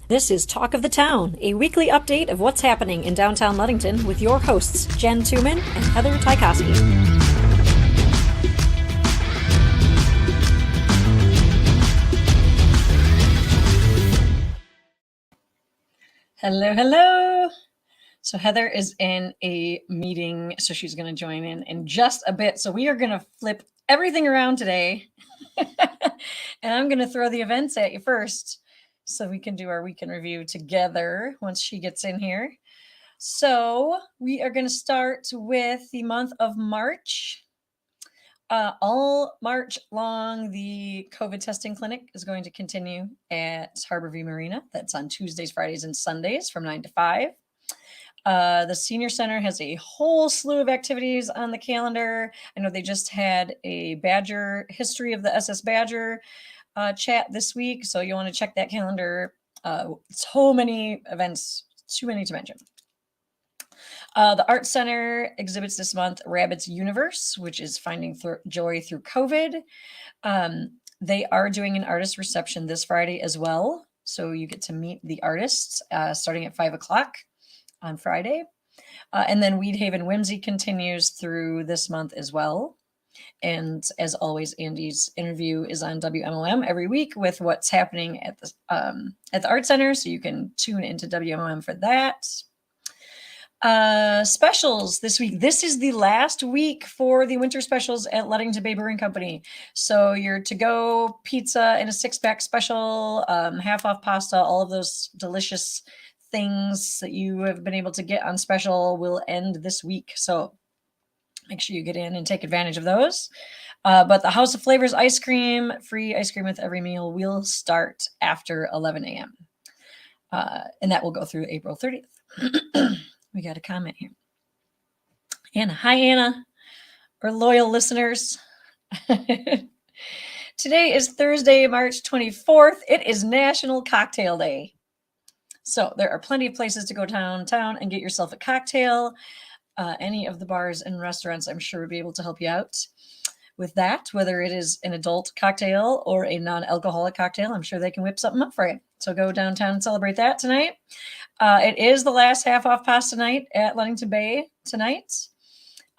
This is Talk of the Town, a weekly update of what's happening in downtown Ludington with your hosts, Jen Tuman and Heather Tykowski. Hello. So Heather is in a meeting, so she's going to join in just a bit. So we are going to flip everything around today. And I'm going to throw the events at you first so we can do our weekend review together once she gets in here. So we are going to start with the month of March. All March long, the COVID testing clinic is going to continue at Harborview Marina. That's on Tuesdays, Fridays, and Sundays from 9 to 5. The Senior Center has a whole slew of activities on the calendar. I know they just had a Badger history of the SS Badger chat this week, so you want to check that calendar. So many events, too many to mention. The Art Center exhibits this month Rabbit's Universe, which is finding joy through COVID. They are doing an artist reception this Friday as well, so you get to meet the artists starting at 5 o'clock on Friday. And then Weedhaven Whimsy continues through this month as well. And as always, Andy's interview is on WMOM every week with what's happening at the Art Center, so you can tune into WMOM for that. Specials this week. This is the last week for the winter specials at Longington Brewing Company. So your to-go pizza and a 6-pack special, half off pasta, all of those delicious things that you have been able to get on special will end this week. So make sure you get in and take advantage of those. But the House of Flavors ice cream, free ice cream with every meal, will start after 11 a.m. And that will go through April 30th. We got a comment here. Anna. Hi, Anna. Our loyal listeners. Today is Thursday, March 24th. It is National Cocktail Day. So there are plenty of places to go downtown and get yourself a cocktail. Any of the bars and restaurants, I'm sure, would be able to help you out with that, whether it is an adult cocktail or a non-alcoholic cocktail. I'm sure they can whip something up for you. So go downtown and celebrate that tonight. It is the last half off pasta night at Longington Bay tonight.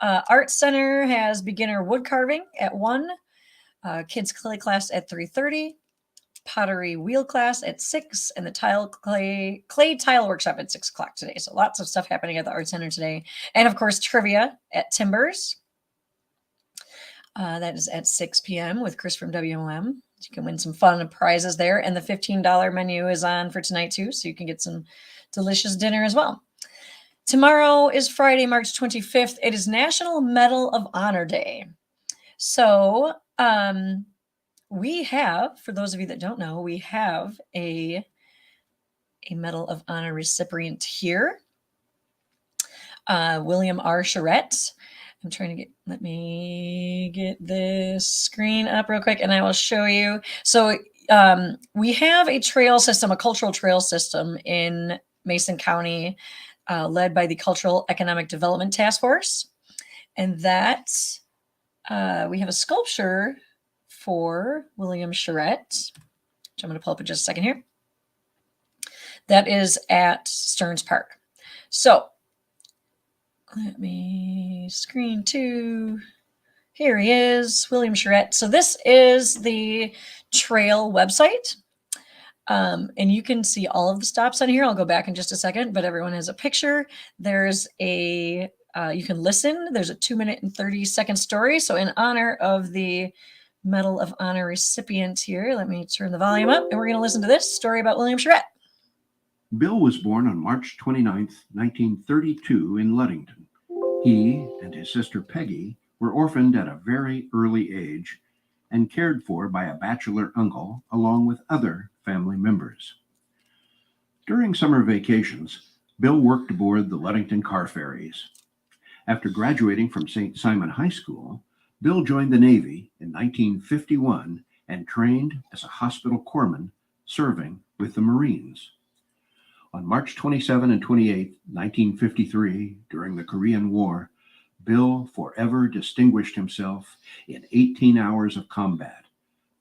Art Center has beginner wood carving at 1, kids clay class at 3:30. Pottery wheel class at 6, and the clay tile workshop at 6 o'clock today. So lots of stuff happening at the Art Center today. And of course, trivia at Timbers. That is at 6 p.m. with Chris from WMOM. You can win some fun prizes there. And the $15 menu is on for tonight too, so you can get some delicious dinner as well. Tomorrow is Friday, March 25th. It is National Medal of Honor Day. So, we have, for those of you that don't know, we have a Medal of Honor recipient here. William R. Charette. I'm trying to let me get this screen up real quick and I will show you. So we have a trail system, a cultural trail system in Mason County, led by the Cultural Economic Development Task Force. And that we have a sculpture for William Charette, which I'm going to pull up in just a second here. That is at Stearns Park. So let me screen to, here he is, William Charette. So this is the trail website. And you can see all of the stops on here. I'll go back in just a second, but everyone has a picture. There's a, you can listen. There's a 2-minute and 30-second story. So in honor of the Medal of Honor recipient here, let me turn the volume up and we're going to listen to this story about William Charette. Bill was born on March 29, 1932 in Ludington. He and his sister Peggy were orphaned at a very early age and cared for by a bachelor uncle along with other family members. During summer vacations, Bill worked aboard the Ludington car ferries. After graduating from St. Simon High School, Bill joined the Navy in 1951 and trained as a hospital corpsman serving with the Marines. On March 27 and 28, 1953, during the Korean War, Bill forever distinguished himself in 18 hours of combat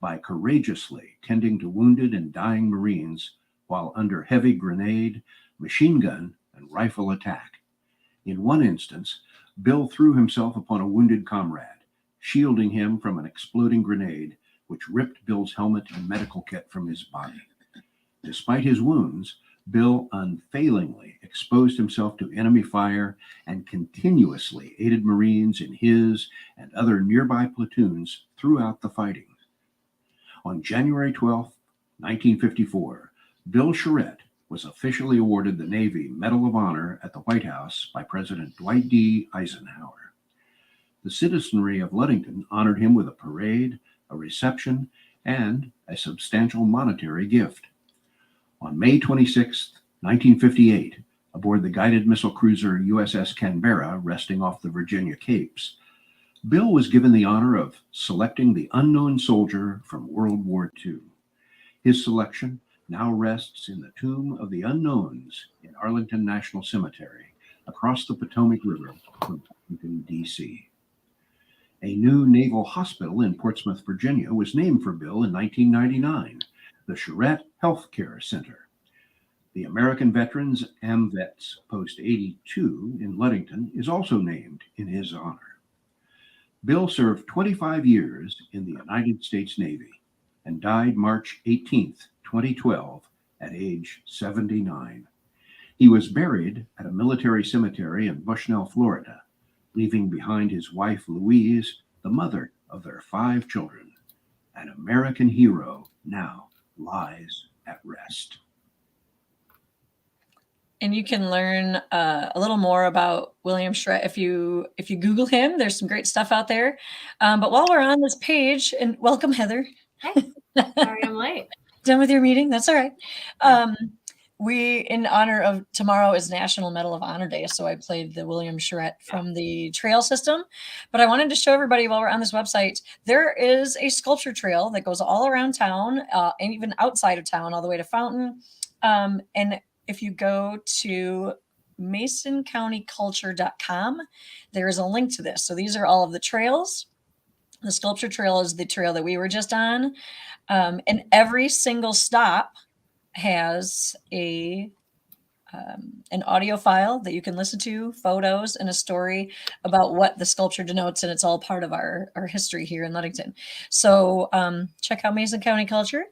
by courageously tending to wounded and dying Marines while under heavy grenade, machine gun, and rifle attack. In one instance, Bill threw himself upon a wounded comrade, shielding him from an exploding grenade, which ripped Bill's helmet and medical kit from his body. Despite his wounds, Bill unfailingly exposed himself to enemy fire and continuously aided Marines in his and other nearby platoons throughout the fighting. On January 12, 1954, Bill Charette was officially awarded the Navy Medal of Honor at the White House by President Dwight D. Eisenhower. The citizenry of Ludington honored him with a parade, a reception, and a substantial monetary gift. On May 26, 1958, aboard the guided missile cruiser USS Canberra resting off the Virginia Capes, Bill was given the honor of selecting the unknown soldier from World War II. His selection now rests in the Tomb of the Unknowns in Arlington National Cemetery, across the Potomac River from Washington, D.C. A new naval hospital in Portsmouth, Virginia, was named for Bill in 1999, the Charette Healthcare Center. The American Veterans AMVETS Post 82 in Ludington is also named in his honor. Bill served 25 years in the United States Navy and died March 18, 2012, at age 79. He was buried at a military cemetery in Bushnell, Florida, leaving behind his wife Louise, the mother of their 5 children. An American hero now lies at rest. And you can learn a little more about William Charette if you Google him. There's some great stuff out there. But while we're on this page, and welcome, Heather. Hey, sorry I'm late. Done with your meeting? That's all right. We, in honor of tomorrow, is National Medal of Honor Day, so I played the William Charette from the trail system. But I wanted to show everybody while we're on this website, there is a sculpture trail that goes all around town and even outside of town, all the way to Fountain. And if you go to masoncountyculture.com, there is a link to this. So these are all of the trails. The sculpture trail is the trail that we were just on. And every single stop has an audio file that you can listen to, photos, and a story about what the sculpture denotes. And it's all part of our history here in Ludington. So check out Mason County Culture.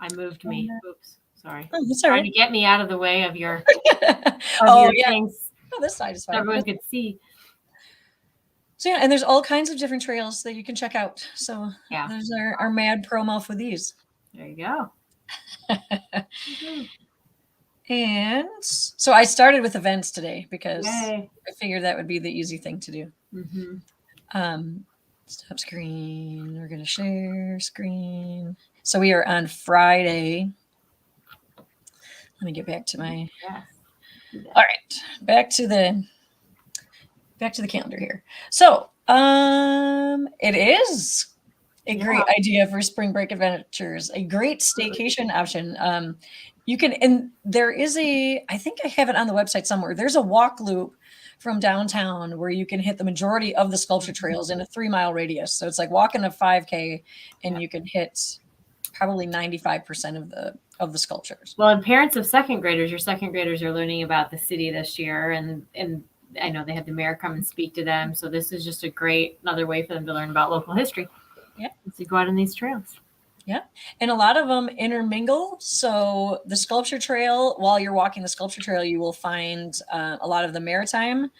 I moved me. Oops. Sorry. Oh, that's all right. Trying to get me out of the way of your, things. Oh, this side is fine. Everyone could see. So yeah, and there's all kinds of different trails that you can check out. So Yeah. there's our mad promo for these. There you go. And so I started with events today because Yay. I figured that would be the easy thing to do. Mm-hmm. Stop screen. We're going to share screen. So we are on Friday. Let me get back to my. Yes. All right, back to the calendar here. So it is a great idea for spring break adventures, a great staycation option. You can, and there is I think I have it on the website somewhere. There's a walk loop from downtown where you can hit the majority of the sculpture trails in a 3-mile radius. So it's like walking a 5K and you can hit probably 95% of the sculptures. Well, and parents of second graders, your second graders are learning about the city this year, and I know they had the mayor come and speak to them. So this is just another way for them to learn about local history. Yeah. To go out on these trails. Yeah. And a lot of them intermingle. So the sculpture trail, while you're walking the sculpture trail, you will find a lot of the maritime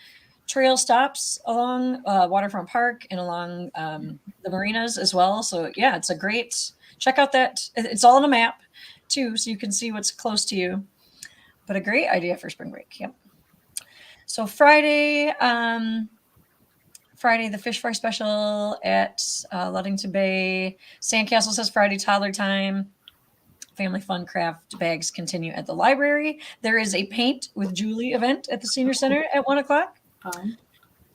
trail stops along Waterfront Park and along the marinas as well. So yeah, it's a great, check out that. It's all on a map too, so you can see what's close to you. But a great idea for spring break. Yep. So Friday, the fish fry special at Ludington Bay. Sandcastle says Friday toddler time. Family fun craft bags continue at the library. There is a paint with Julie event at the senior center at 1:00. Fun.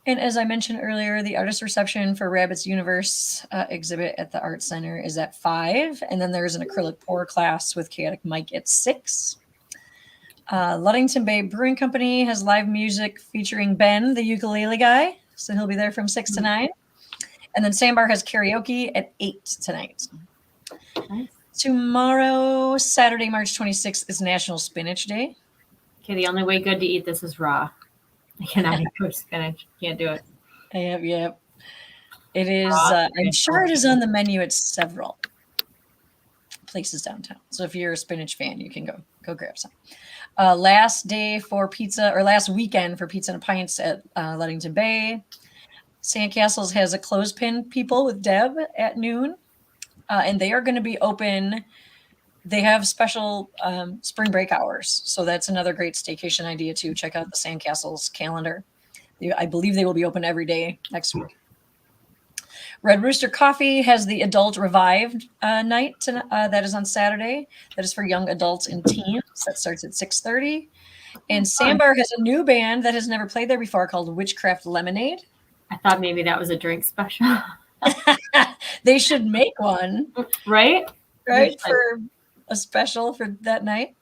And as I mentioned earlier, the artist reception for Rabbit's Universe exhibit at the Art Center is at 5. And then there's an acrylic pour class with Chaotic Mike at 6. Ludington Bay Brewing Company has live music featuring Ben, the ukulele guy. So he'll be there from 6 to 9. And then Sandbar has karaoke at 8 tonight. Nice. Tomorrow, Saturday, March 26th, is National Spinach Day. Okay, the only way good to eat this is raw. I cannot eat cooked spinach. Can't do it. Yep. It is, Raw, I'm sure it is on the menu at several places downtown. So if you're a spinach fan, you can go grab some. Last day for pizza, or last weekend for Pizza and Pints at Ludington Bay. Sandcastles has a clothespin people with Deb at noon. And they are going to be open. They have special spring break hours. So that's another great staycation idea too. Check out the Sandcastles calendar. I believe they will be open every day next week. Red Rooster Coffee has the Adult Revived night. That is on Saturday. That is for young adults and teens. That starts at 6:30. And Sandbar has a new band that has never played there before called Witchcraft Lemonade. I thought maybe that was a drink special. They should make one. Right? For a special for that night.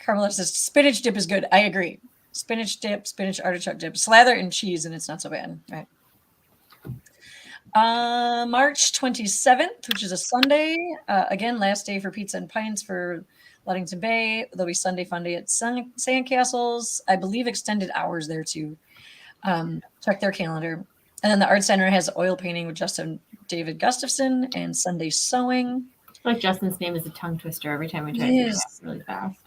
Carmela says spinach dip is good. I agree. Spinach dip, spinach artichoke dip, slather in cheese, and it's not so bad. Right. March 27th, which is a Sunday. Again, last day for Pizza and Pints for Ludington Bay. There'll be Sunday Fun Day at Sandcastles. I believe extended hours there too. Check their calendar. And then the Art Center has oil painting with Justin David Gustafson and Sunday sewing. I feel like Justin's name is a tongue twister every time I try to do that really fast.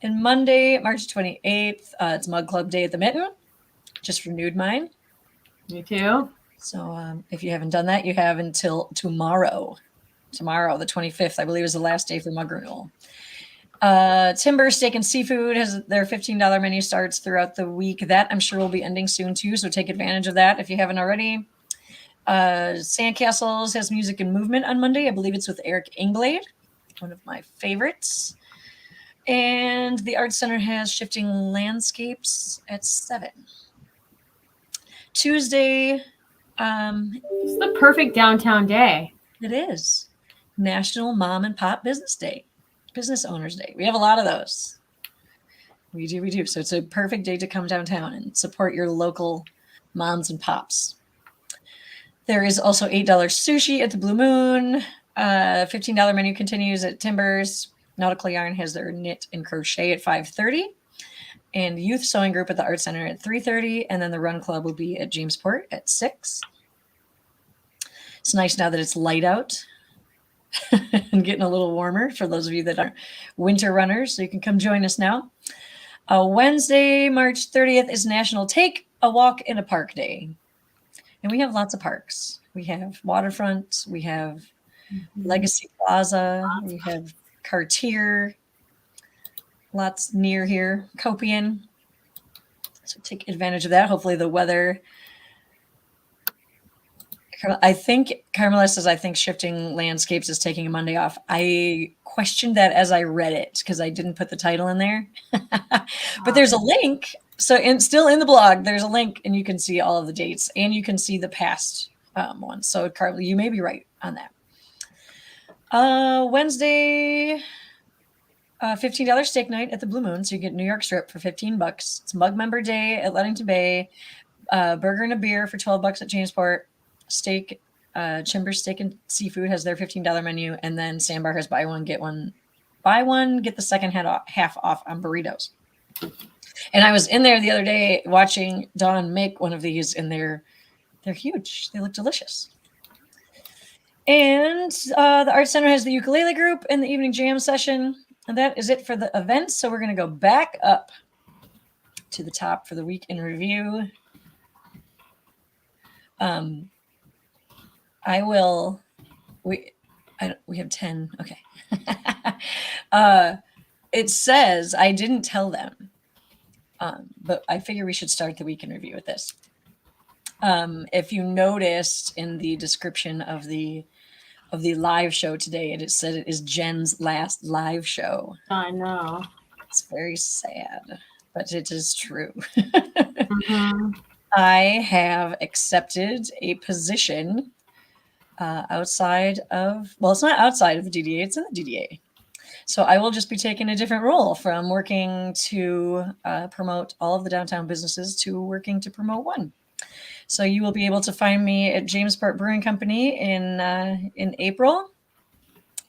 And Monday, March 28th, it's Mug Club Day at the Mitten. Just renewed mine. Me too. So if you haven't done that, you have until tomorrow. Tomorrow, the 25th, I believe, is the last day for mug renewal. Timber Steak and Seafood has their $15 menu starts throughout the week. That I'm sure will be ending soon too, so take advantage of that if you haven't already. Sandcastles has Music and Movement on Monday. I believe it's with Eric Inglade, one of my favorites. And the Art Center has Shifting Landscapes at 7. Tuesday. It's the perfect downtown day. It is National Mom and Pop Business Day, Business Owners Day. We have a lot of those. We do. So it's a perfect day to come downtown and support your local moms and pops. There is also $8 sushi at the Blue Moon. $15 menu continues at Timbers. Nautical Yarn has their knit and crochet at 5:30. And Youth Sewing Group at the Art Center at 3:30. And then the Run Club will be at Jamesport at 6. It's nice now that it's light out and getting a little warmer for those of you that are winter runners. So you can come join us now. Wednesday, March 30th is National Take a Walk in a Park Day. And we have lots of parks. We have Waterfront. We have Legacy Plaza. We have Cartier. Lots near here. Copian. So take advantage of that. Hopefully the weather. I think Carmela says, I think Shifting Landscapes is taking a Monday off. I questioned that as I read it because I didn't put the title in there. But there's a link. So still in the blog, there's a link and you can see all of the dates and you can see the past ones. So Carmela, you may be right on that. Wednesday, $15 steak night at the Blue Moon. So you get New York strip for $15. It's Mug Member Day at Ludington Bay. Burger and a beer for $12 at Jamesport. Steak, Chimber Steak and Seafood has their $15 menu, and then Sandbar has buy one get the second half off on burritos. And I was in there the other day watching Dawn make one of these, and they're huge. They look delicious. And the Art Center has the ukulele group and the evening jam session, and that is it for the events. So we're going to go back up to the top for the week in review. We have 10. Okay. It says, I didn't tell them, but I figure we should start the week in review with this. If you noticed in the description of the live show today, it said it is Jen's last live show. I know. It's very sad, but it is true. Mm-hmm. I have accepted a position outside of, well, it's not outside of the DDA, it's in the DDA. So I will just be taking a different role from working to promote all of the downtown businesses to working to promote one. So you will be able to find me at Jamesport Brewing Company in April,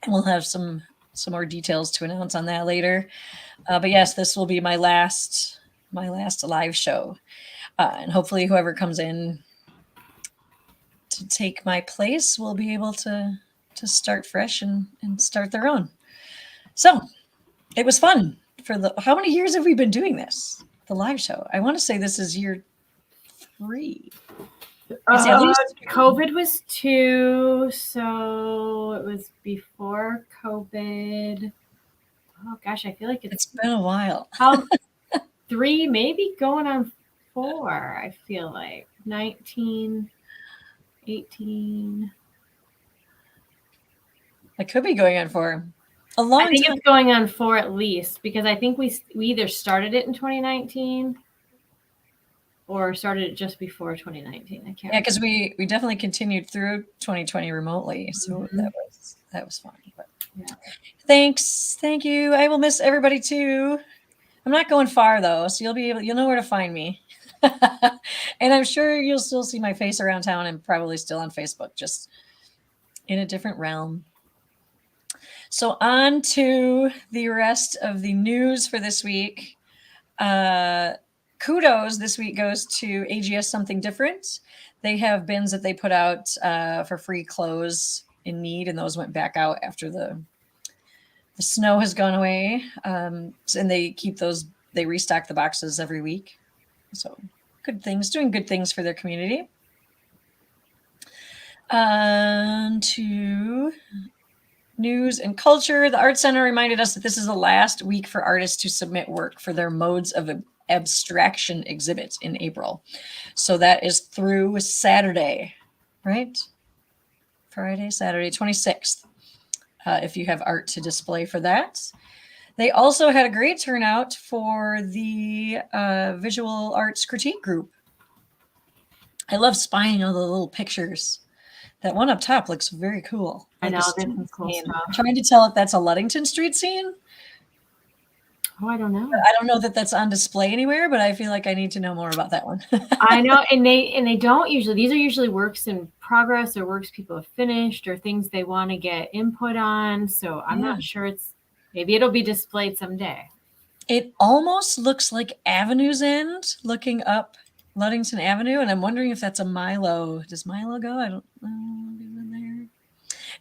and we'll have some more details to announce on that later. But yes, this will be my last live show, and hopefully whoever comes in to take my place will be able to start fresh and start their own. So it was fun. How many years have we been doing this? The live show. I want to say this is year 3. It's at least COVID was 2, so it was before COVID. Oh gosh, I feel like it's been a while. 3, maybe going on 4. I feel like 19, 18. It could be going on 4. A long I think time. it's going on 4 at least, because I think we either started it in 2019 or started it just before 2019. I can't. Yeah, because we definitely continued through 2020 remotely, so that was fun. But yeah. Thank you. I will miss everybody too. I'm not going far though, so you'll know where to find me. And I'm sure you'll still see my face around town and probably still on Facebook, just in a different realm. So on to the rest of the news for this week. Kudos this week goes to AGS Something Different. They have bins that they put out for free clothes in need, and those went back out after the snow has gone away. And they keep those, they restock the boxes every week. So good things, doing good things for their community. To news and culture, the Art Center reminded us that this is the last week for artists to submit work for their modes of abstraction exhibit in April. So that is through Saturday, right? Friday, Saturday, 26th, if you have art to display for that. They also had a great turnout for the visual arts critique group. I love spying all the little pictures. That one up top looks very cool. I know, this is cool stuff. I'm trying to tell if that's a Ludington Street scene. Oh, I don't know. I don't know that that's on display anywhere, but I feel like I need to know more about that one. I know, and they don't usually. These are usually works in progress or works people have finished or things they want to get input on. So I'm not sure maybe it'll be displayed someday. It almost looks like Avenue's End, looking up Ludington Avenue, and I'm wondering if that's a Milo. Does Milo go? I don't know.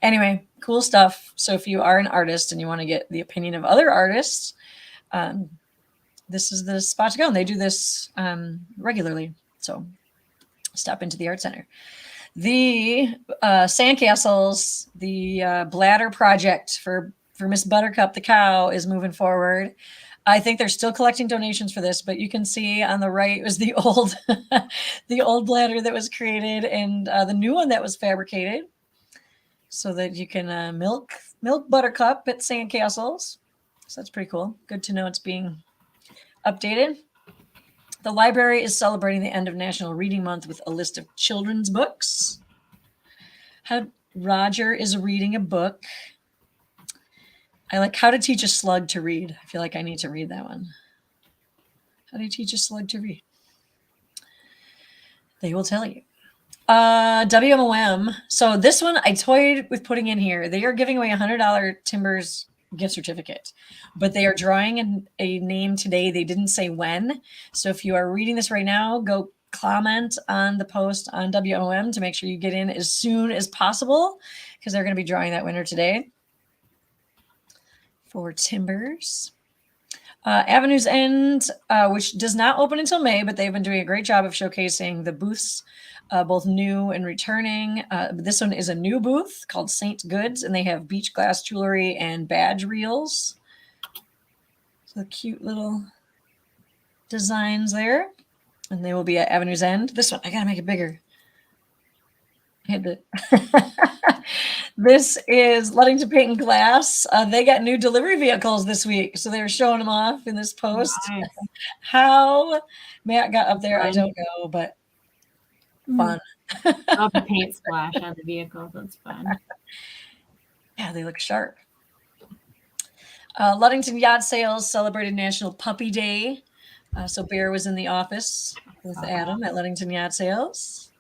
Anyway, cool stuff. So if you are an artist and you want to get the opinion of other artists, this is the spot to go. And they do this regularly. So stop into the Art Center. The sandcastles, the bladder project for Miss Buttercup the cow is moving forward. I think they're still collecting donations for this, but you can see on the right was the old the old bladder that was created and the new one that was fabricated so that you can milk Buttercup at sandcastles. So that's pretty cool. Good to know it's being updated. The library is celebrating the end of National Reading Month with a list of children's books. Roger is reading a book. I like How to Teach a Slug to Read. I feel like I need to read that one. How do you teach a slug to read? They will tell you. WMOM. So this one I toyed with putting in here. They are giving away $100 Timbers gift certificate, but they are drawing a name today. They didn't say when. So if you are reading this right now, go comment on the post on WMOM to make sure you get in as soon as possible because they're going to be drawing that winner today. For Timbers. Avenue's End, which does not open until May, but they've been doing a great job of showcasing the booths, both new and returning. This one is a new booth called Saint Goods, and they have beach glass jewelry and badge reels. So cute little designs there. And they will be at Avenue's End. This one, I got to make it bigger. I had to... This is Ludington Paint and Glass. They got new delivery vehicles this week, so they were showing them off in this post. Nice. How Matt got up there, I don't know, but fun. Love the paint splash on the vehicles. That's fun. Yeah, they look sharp. Ludington Yacht Sales celebrated National Puppy Day. So Bear was in the office with Adam at Ludington Yacht Sales.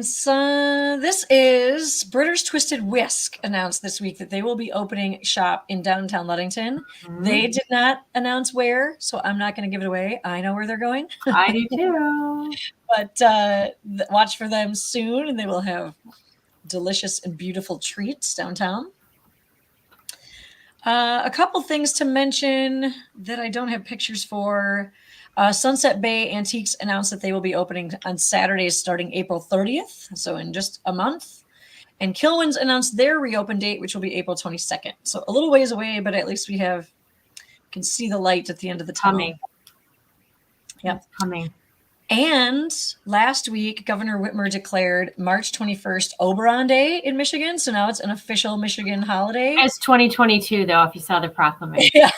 And so this is British Twisted Whisk announced this week that they will be opening shop in downtown Ludington. They did not announce where, so I'm not going to give it away. I know where they're going. I do too. But watch for them soon, and they will have delicious and beautiful treats downtown. A couple things to mention that I don't have pictures for. Sunset Bay Antiques announced that they will be opening on Saturdays starting April 30th, so in just a month. And Kilwins announced their reopen date, which will be April 22nd. So a little ways away, but at least we can see the light at the end of the tunnel. Coming. Yep. It's coming. And last week, Governor Whitmer declared March 21st Oberon Day in Michigan. So now it's an official Michigan holiday. It's 2022, though, if you saw the proclamation. Yeah.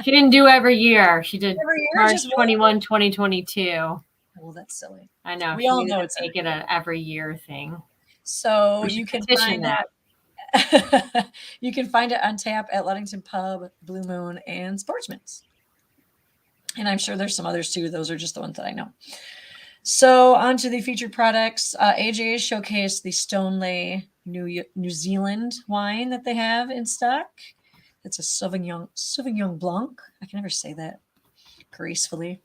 She didn't do every year. She did Every year, March just 21, 2022. Well, that's silly. I know. We she all needed know to it's make it an every year thing. So We should you can petition find that. You can find it on tap at Longington Pub, Blue Moon, and Sportsmans. And I'm sure there's some others too. Those are just the ones that I know. So on to the featured products. AJ showcased the Stoneleigh New Zealand wine that they have in stock. It's a Sauvignon Blanc. I can never say that gracefully.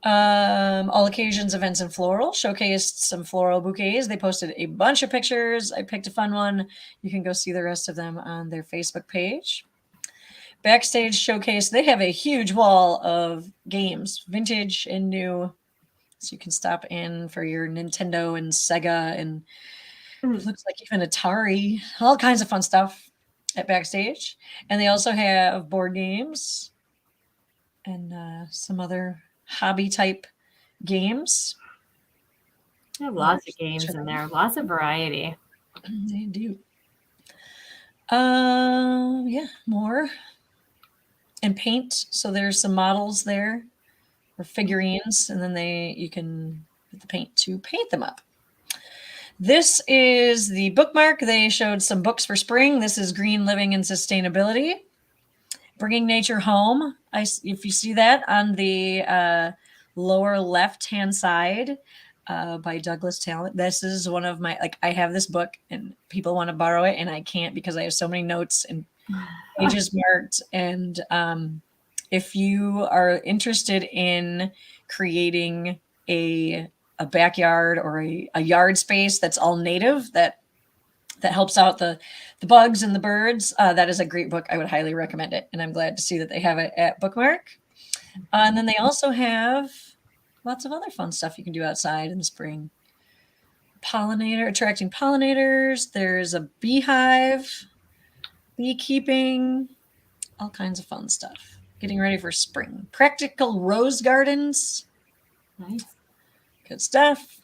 All occasions, events, and floral showcased some floral bouquets. They posted a bunch of pictures. I picked a fun one. You can go see the rest of them on their Facebook page. Backstage showcase, they have a huge wall of games, vintage and new. So you can stop in for your Nintendo and Sega and it looks like even Atari, all kinds of fun stuff at Backstage. And they also have board games and some other hobby type games. They have lots of games in there, lots of variety. They do. Yeah, more. And paint. So there's some models there or figurines, and then you can put the paint to paint them up. This is the Bookmark. They showed some books for spring. This is Green Living and Sustainability. Bringing Nature Home. If you see that on the lower left-hand side by Douglas Talent. This is one of my, I have this book and people want to borrow it and I can't because I have so many notes and pages marked. And if you are interested in creating a backyard or a yard space that's all native, that helps out the bugs and the birds, that is a great book. I would highly recommend it. And I'm glad to see that they have it at Bookmark. And then they also have lots of other fun stuff you can do outside in the spring. Attracting pollinators. There's a beehive, beekeeping, all kinds of fun stuff. Getting ready for spring. Practical rose gardens. Nice. Good stuff.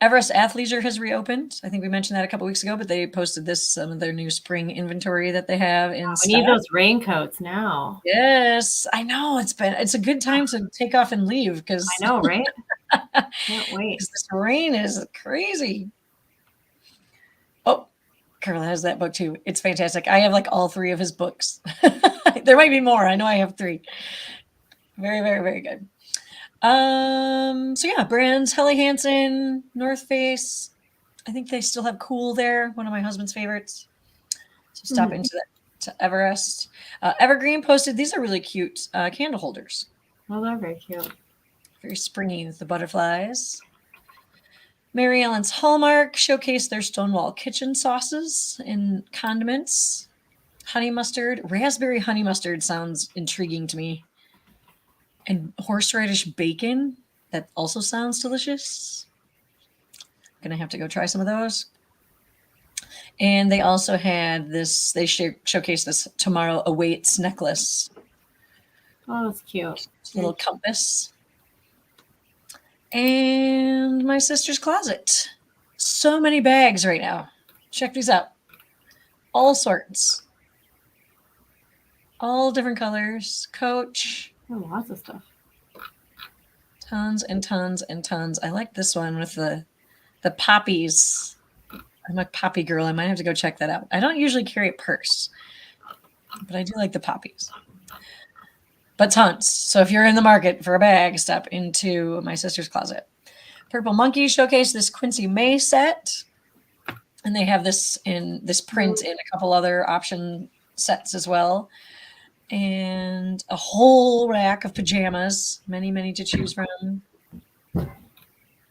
Everest Athleisure has reopened. I think we mentioned that a couple weeks ago, but they posted some of their new spring inventory that they have in stock. We need those raincoats now. Yes, I know. It's a good time to take off and leave because I know, right? Can't wait. This rain is crazy. Oh, Carla has that book too. It's fantastic. I have all three of his books. There might be more. I know I have three. Very, very, very good. So yeah, brands, Helly Hansen, North Face. I think they still have Cool there, one of my husband's favorites. So stop into that to Everest. Evergreen posted, these are really cute candle holders. Oh, they're very cute. Very springy with the butterflies. Mary Ellen's Hallmark showcased their Stonewall kitchen sauces and condiments. Honey mustard, raspberry honey mustard sounds intriguing to me. And horseradish bacon, that also sounds delicious. Gonna have to go try some of those. And they also had this, they showcased this Tomorrow Awaits necklace. Oh, that's cute. Little compass. And my sister's closet. So many bags right now. Check these out. All sorts. All different colors. Coach. Oh, lots of stuff. Tons and tons and tons. I like this one with the poppies. I'm a poppy girl. I might have to go check that out. I don't usually carry a purse, but I do like the poppies. But tons. So if you're in the market for a bag, step into my sister's closet. Purple Monkey showcased this Quincy May set. And they have this print in a couple other option sets as well. And a whole rack of pajamas, many, many to choose from.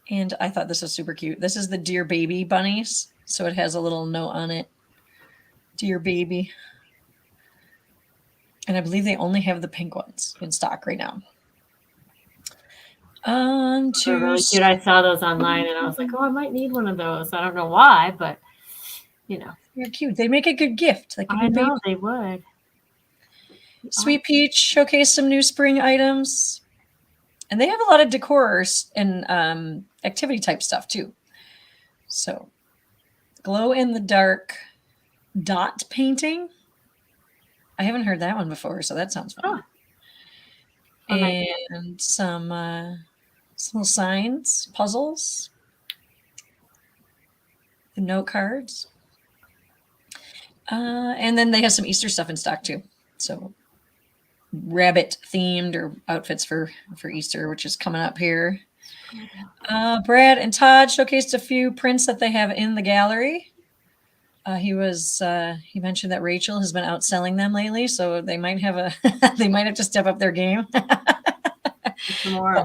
And I thought this was super cute. This is the Dear Baby bunnies. So it has a little note on it. Dear Baby. And I believe they only have the pink ones in stock right now. They're really cute. I saw those online and I was like, oh, I might need one of those. I don't know why, but they're cute. They make a good gift. Like I know they would. Sweet Peach showcased some new spring items. And they have a lot of decor and activity type stuff too. So glow in the dark dot painting. I haven't heard that one before, so that sounds fun. Oh. And some little signs, puzzles, the note cards. And then they have some Easter stuff in stock too. So rabbit themed or outfits for Easter, which is coming up here. Brad and Todd showcased a few prints that they have in the gallery. He mentioned that Rachel has been outselling them lately, so they might have to step up their game.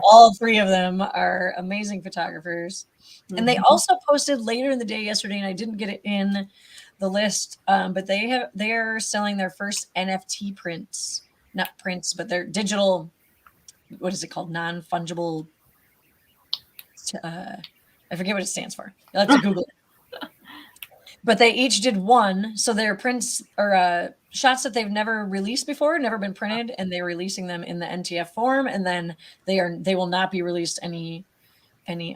All three of them are amazing photographers. Mm-hmm. And they also posted later in the day yesterday, and I didn't get it in the list, but they are selling their first NFT prints. Not prints, but they're digital, what is it called? Non-fungible. I forget what it stands for. You'll have to Google it. But they each did one. So their prints are shots that they've never released before, never been printed, and they're releasing them in the NTF form. And then they will not be released any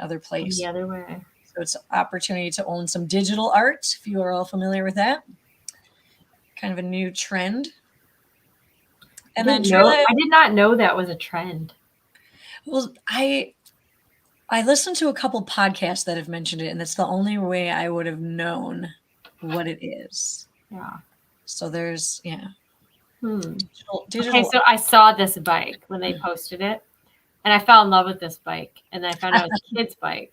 other place. Any other way. So it's an opportunity to own some digital art, if you are all familiar with that. Kind of a new trend. And I did not know that was a trend. Well, I listened to a couple podcasts that have mentioned it, and that's the only way I would have known what it is. Yeah. So there's, digital. Okay, so I saw this bike when they posted it, and I fell in love with this bike, and then I found out it was a kid's bike.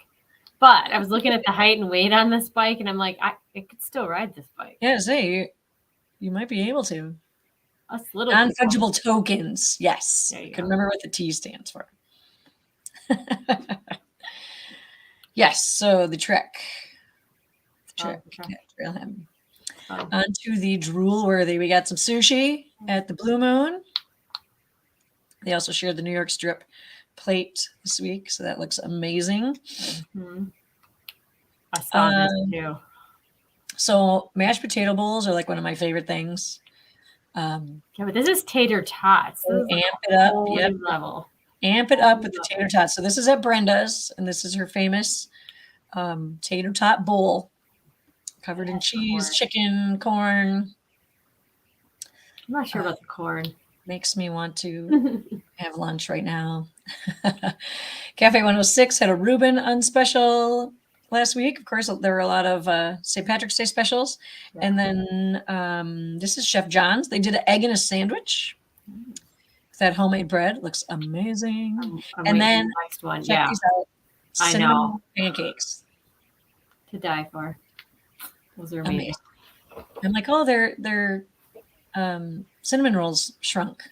But I was looking at the height and weight on this bike, and I'm like, I could still ride this bike. Yeah, say you might be able to. Us little non-fungible tokens. Yes. I can remember what the T stands for. Yes. So the Trek. Trailhead. On to the drool-worthy. We got some sushi at the Blue Moon. They also shared the New York Strip plate this week, so that looks amazing. Mm-hmm. I saw this too. So mashed potato bowls are like one of my favorite things. But this is tater tots. Amp it up. Yep. Level. Amp it up with the tater tots. So this is at Brendas, and this is her famous tater tot bowl covered in cheese, chicken, corn. I'm not sure about the corn. Makes me want to have lunch right now. Cafe 106 had a Reuben on special last week. Of course, there were a lot of St. Patrick's Day specials. Yeah. And then this is Chef John's. They did an egg in a sandwich. That homemade bread looks amazing. And then next one. Check these out. Cinnamon pancakes. To die for. Those are amazing. I'm like, oh, they're cinnamon rolls shrunk.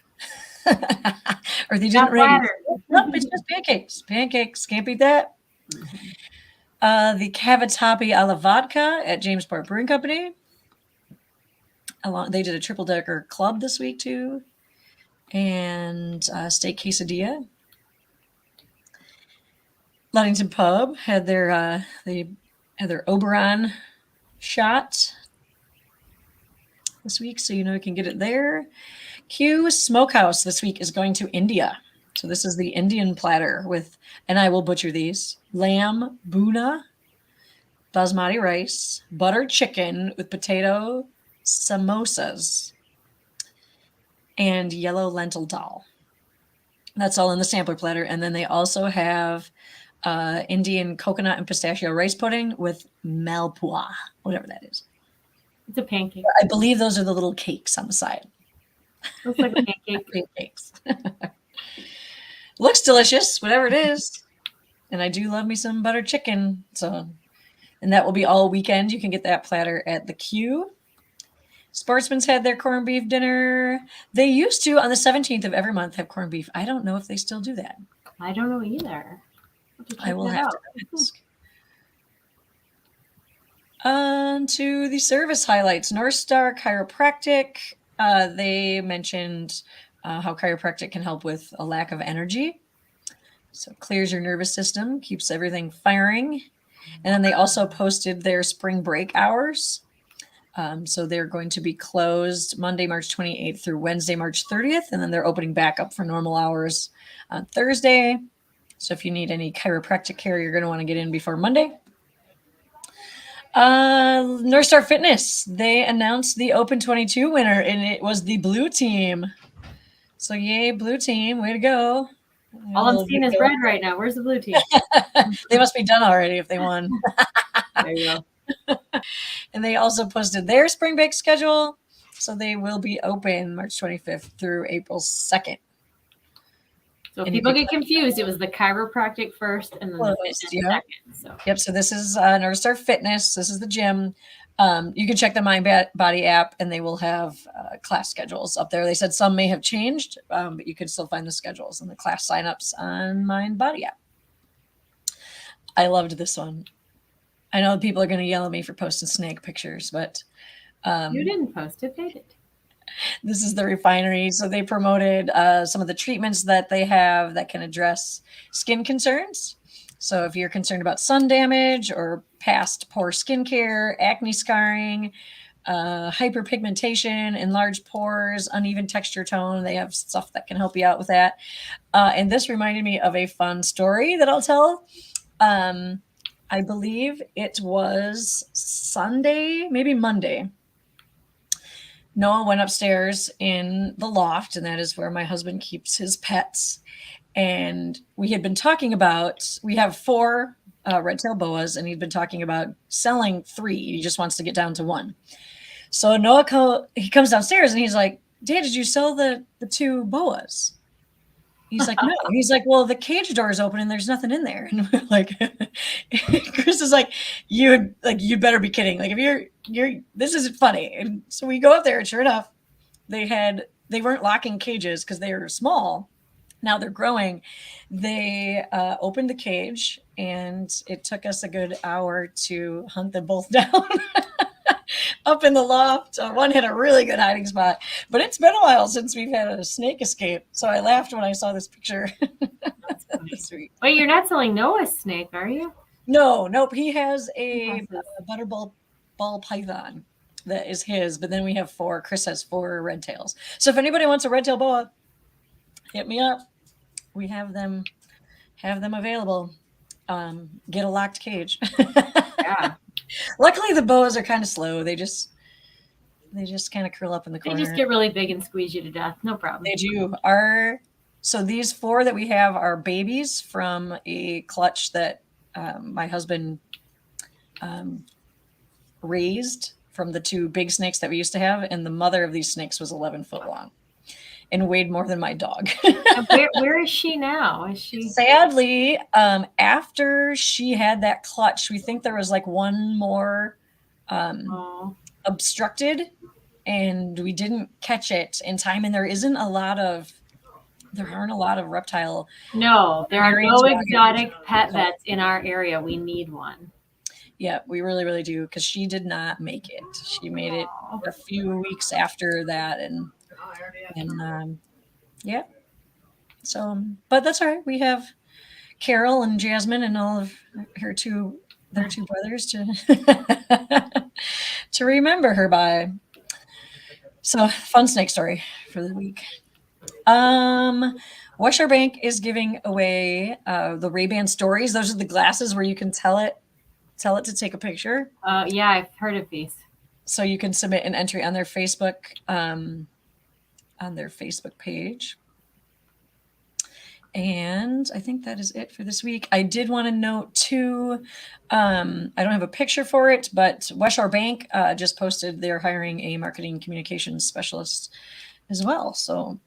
Or they didn't raise. Nope, it's just pancakes. Pancakes, can't beat that. Mm-hmm. The Cavatappi alla vodka at Jamesport Brewing Company. They did a triple decker club this week too. And steak quesadilla. Longington Pub had their Oberon shot this week, so you can get it there. Q Smokehouse this week is going to India. So this is the Indian platter with, and I will butcher these, lamb bhuna, basmati rice, buttered chicken with potato samosas, and yellow lentil dal. That's all in the sampler platter. And then they also have Indian coconut and pistachio rice pudding with malpua, whatever that is. It's a pancake. I believe those are the little cakes on the side. Looks like a pancake. Pancakes. Looks delicious, whatever it is. And I do love me some butter chicken. So, and that will be all weekend. You can get that platter at the Q. Sportsmans had their corned beef dinner. They used to, on the 17th of every month, have corned beef. I don't know if they still do that. I don't know either. I will have to ask. On to the service highlights. North Star Chiropractic. They mentioned how chiropractic can help with a lack of energy. So it clears your nervous system, keeps everything firing. And then they also posted their spring break hours. So they're going to be closed Monday, March 28th through Wednesday, March 30th. And then they're opening back up for normal hours on Thursday. So if you need any chiropractic care, you're going to want to get in before Monday. North Star Fitness, they announced the Open 22 winner, and it was the blue team. So yay, blue team, way to go. All I'm seeing is red right now. Where's the blue team? They must be done already if they won. There you go. And they also posted their spring break schedule. So they will be open March 25th through April 2nd. So if people get confused, it was the chiropractic first and then the fitness second. So. Yep. So this is North Star Fitness. This is the gym. You can check the Mind Body app, and they will have class schedules up there. They said some may have changed, but you can still find the schedules and the class signups on Mind Body app. I loved this one. I know people are going to yell at me for posting snake pictures, but you didn't post it, they did. This is the Refinery. So they promoted some of the treatments that they have that can address skin concerns. So if you're concerned about sun damage or past poor skincare, acne scarring, hyperpigmentation, enlarged pores, uneven texture tone, they have stuff that can help you out with that. And this reminded me of a fun story that I'll tell. I believe it was Sunday, maybe Monday. Noah went upstairs in the loft, and that is where my husband keeps his pets. And we had been talking about, we have 4 red-tailed boas, and he'd been talking about selling 3. He just wants to get down to 1. So Noah, he comes downstairs, and he's like, Dad, did you sell the 2 boas? He's like, no. He's like, well, the cage door is open and there's nothing in there. And we're like, Chris is like, you'd better be kidding. Like, if this isn't funny. And so we go up there, and sure enough, they weren't locking cages because they were small. Now they're growing. They opened the cage, and it took us a good hour to hunt them both down. Up in the loft. One had a really good hiding spot, but it's been a while since we've had a snake escape. So I laughed when I saw this picture. That's sweet. Wait, you're not selling Noah's snake, are you? No, nope. He has a butterball ball python that is his, but then we have 4. Chris has 4 red tails. So if anybody wants a red tail boa, hit me up. We have them available. Get a locked cage. Yeah. Luckily, the boas are kind of slow. They just kind of curl up in the corner. They just get really big and squeeze you to death. No problem. They do. So these 4 that we have are babies from a clutch that my husband raised from the 2 big snakes that we used to have. And the mother of these snakes was 11 foot long and weighed more than my dog. Where is she now? Is she sadly, after she had that clutch, we think there was like one more obstructed, and we didn't catch it in time. And there aren't a lot of reptile. No, there are no exotic pet vets in our area. We need one. Yeah, we really, really do, because she did not make it. She made it a few weeks after that, and yeah. So, but that's all right. We have Carol and Jasmine and all of their two brothers to remember her by. So, fun snake story for the week. Wesher Bank is giving away the Ray-Ban stories. Those are the glasses where you can tell it to take a picture. Yeah, I've heard of these. So you can submit an entry on their Facebook page. And I think that is it for this week. I did want to note too, I don't have a picture for it, but Wesher Bank just posted they're hiring a marketing communications specialist as well. So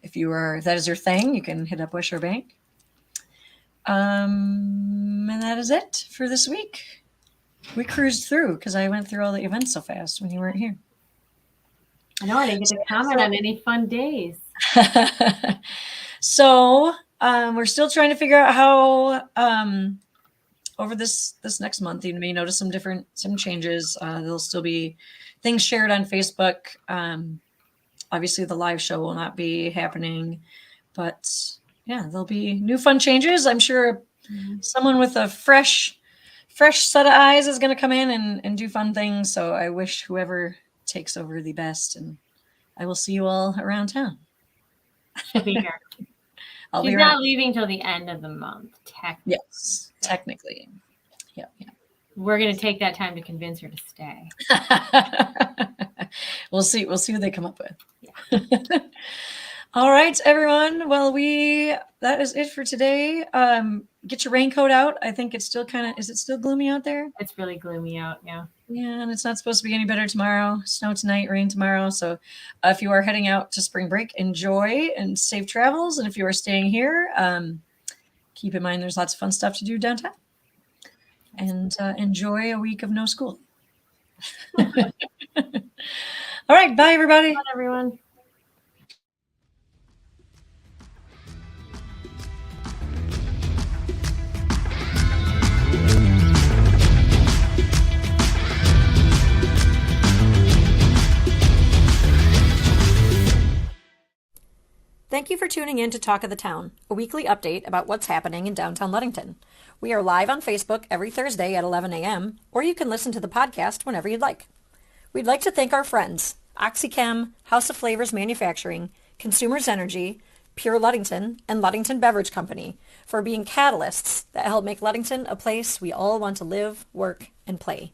if that is your thing, you can hit up Wesher Bank. And that is it for this week. We cruised through because I went through all the events so fast when you weren't here. I know I didn't get to comment on any fun days. So we're still trying to figure out how over this next month you may notice some changes. There'll still be things shared on Facebook. Obviously the live show will not be happening, but yeah, there'll be new fun changes. I'm sure someone with a fresh set of eyes is going to come in and do fun things. So I wish whoever takes over the best, and I will see you all around town. She'll be here. She's not leaving till the end of the month, technically. Yes, technically. Yeah. We're going to take that time to convince her to stay. We'll see what they come up with. Yeah. All right, everyone. Well, that is it for today. Get your raincoat out. I think it's still is it still gloomy out there? It's really gloomy out, yeah. Yeah, and it's not supposed to be any better tomorrow. Snow tonight, rain tomorrow. So if you are heading out to spring break, enjoy and safe travels. And if you are staying here, keep in mind there's lots of fun stuff to do downtown. And enjoy a week of no school. All right, bye, everybody. Bye, everyone. Thank you for tuning in to Talk of the Town, a weekly update about what's happening in downtown Ludington. We are live on Facebook every Thursday at 11 a.m., or you can listen to the podcast whenever you'd like. We'd like to thank our friends, OxyChem, House of Flavors Manufacturing, Consumers Energy, Pure Ludington, and Ludington Beverage Company for being catalysts that help make Ludington a place we all want to live, work, and play.